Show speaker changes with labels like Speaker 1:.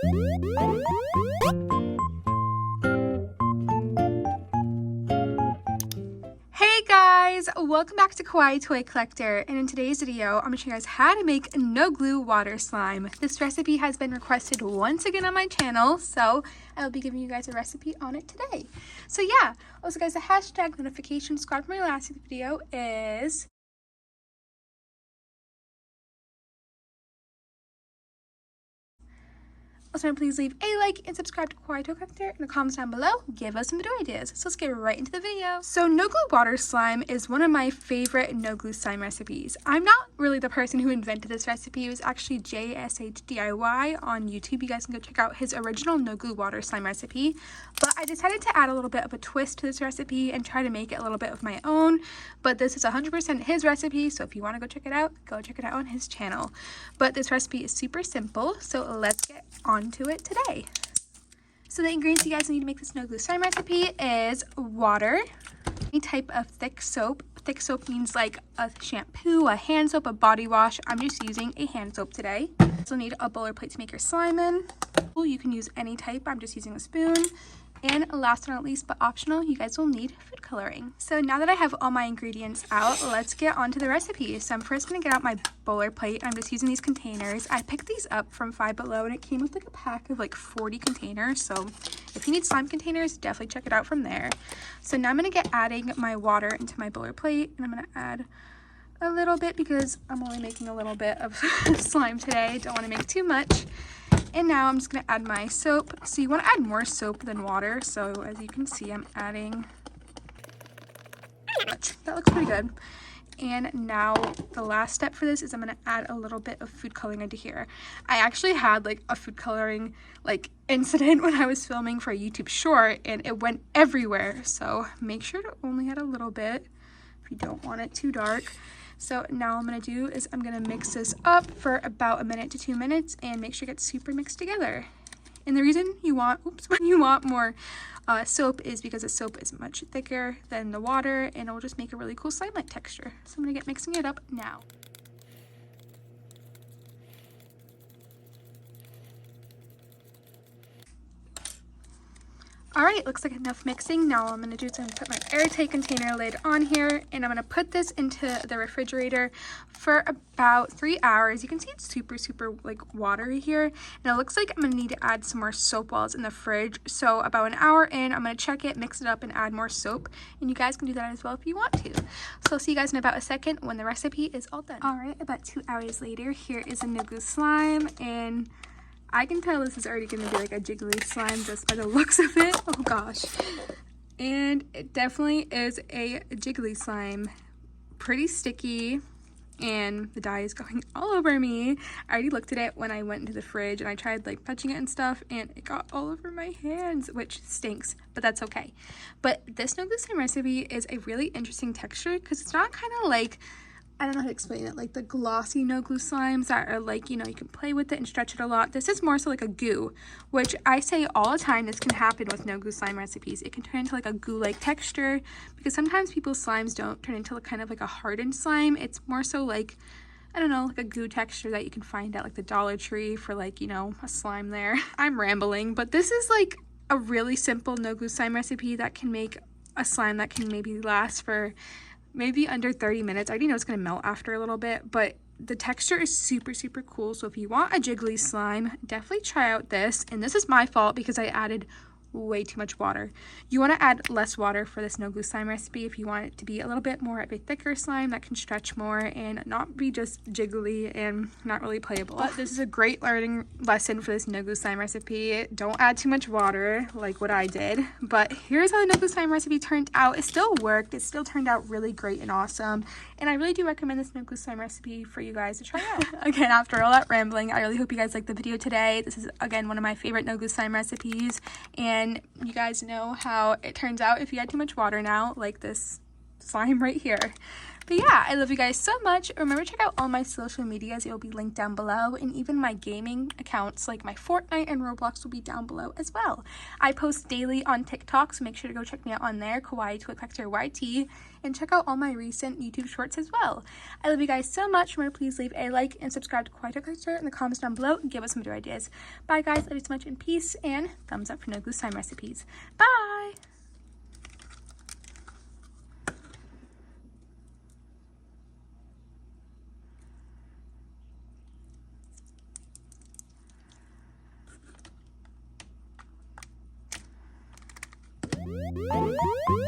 Speaker 1: Hey guys, welcome back to Kawaii Toy Collector, and in today's video I'm going to show you guys how to make no glue water slime. This recipe has been requested once again on my channel, so I will be giving you guys a recipe on it today. So yeah, also guys, the hashtag notification squad for my last video is also, please leave a like and subscribe to Kawaii Toy Collector in the comments down below. Give us some video ideas. So let's get right into the video. So no glue water slime is one of my favorite no glue slime recipes. I'm not really the person who invented this recipe. It was actually JSHDIY on YouTube. You guys can go check out his original no glue water slime recipe. But I decided to add a little bit of a twist to this recipe and try to make it a little bit of my own. But this is 100% his recipe, so if you want to go check it out on his channel. But this recipe is super simple, so let's get on to it today. So the ingredients you guys need to make this no glue slime recipe is water, any type of thick soap. Thick soap means like a shampoo, a hand soap, a body wash. I'm just using a hand soap today. You also need a bowl or plate to make your slime in. You can use any type. I'm just using a spoon. And last but not least, but optional, you guys will need food coloring. So now that I have all my ingredients out, let's get on to the recipe. So I'm first going to get out my bowl or plate. I'm just using these containers. I picked these up from Five Below and it came with like a pack of like 40 containers. So if you need slime containers, definitely check it out from there. So now I'm going to get adding my water into my bowl or plate, and I'm going to add a little bit because I'm only making a little bit of slime today. Don't want to make too much. And now I'm just going to add my soap. So you want to add more soap than water. So as you can see, I'm adding much. That looks pretty good. And now the last step for this is I'm going to add a little bit of food coloring into here. I actually had like a food coloring like incident when I was filming for a YouTube short, and it went everywhere. So make sure to only add a little bit if you don't want it too dark. So now what I'm going to do is I'm going to mix this up for about 1 minute to 2 minutes and make sure it gets super mixed together. And the reason you want, more soap is because the soap is much thicker than the water, and it will just make a really cool slime-like texture. So I'm going to get mixing it up now. Alright, looks like enough mixing. Now what I'm going to do is I'm going to put my airtight container lid on here, and I'm going to put this into the refrigerator for about 3 hours. You can see it's super like watery here, and it looks like I'm going to need to add some more soap while it's in the fridge. So about an hour in, I'm going to check it, mix it up, and add more soap, and you guys can do that as well if you want to. So I'll see you guys in about a second when the recipe is all done. Alright, about 2 hours later, here is a no glue slime, and I can tell this is already going to be like a jiggly slime just by the looks of it. Oh gosh. And it definitely is a jiggly slime. Pretty sticky, and the dye is going all over me. I already looked at it when I went into the fridge and I tried like touching it and stuff, and it got all over my hands, which stinks, but that's okay. But this no glue slime recipe is a really interesting texture because it's not kind of like, I don't know how to explain it, like the glossy no glue slimes that are like, you know, you can play with it and stretch it a lot. This is more so like a goo, which I say all the time this can happen with no glue slime recipes. It can turn into like a goo-like texture because sometimes people's slimes don't turn into kind of like a hardened slime. It's more so like, I don't know, like a goo texture that you can find at like the Dollar Tree for like, you know, a slime there. I'm rambling, but this is like a really simple no glue slime recipe that can make a slime that can maybe last for maybe under 30 minutes. I already know it's going to melt after a little bit, but the texture is super cool. So if you want a jiggly slime, definitely try out this. And this is my fault because I added way too much water. You want to add less water for this no glue slime recipe if you want it to be a little bit more of a thicker slime that can stretch more and not be just jiggly and not really playable. But this is a great learning lesson for this no glue slime recipe. Don't add too much water like what I did. But here's how the no glue slime recipe turned out. It still worked. It still turned out really great and awesome. And I really do recommend this no glue slime recipe for you guys to try out. Again, after all that rambling, I really hope you guys liked the video today. This is again one of my favorite no glue slime recipes, and you guys know how it turns out if you add too much water now, like this slime right here. But yeah, I love you guys so much. Remember to check out all my social medias. It will be linked down below, and even my gaming accounts like my Fortnite and Roblox will be down below as well. I post daily on TikTok, so make sure to go check me out on there, KawaiiToyCollectorYT, and check out all my recent YouTube shorts as well. I love you guys so much. Remember, please leave a like and subscribe to Kawaii Toy Collector in the comments down below and give us some video ideas. Bye guys, love you so much, and peace, and thumbs up for no glue slime recipes. Bye! Thank you.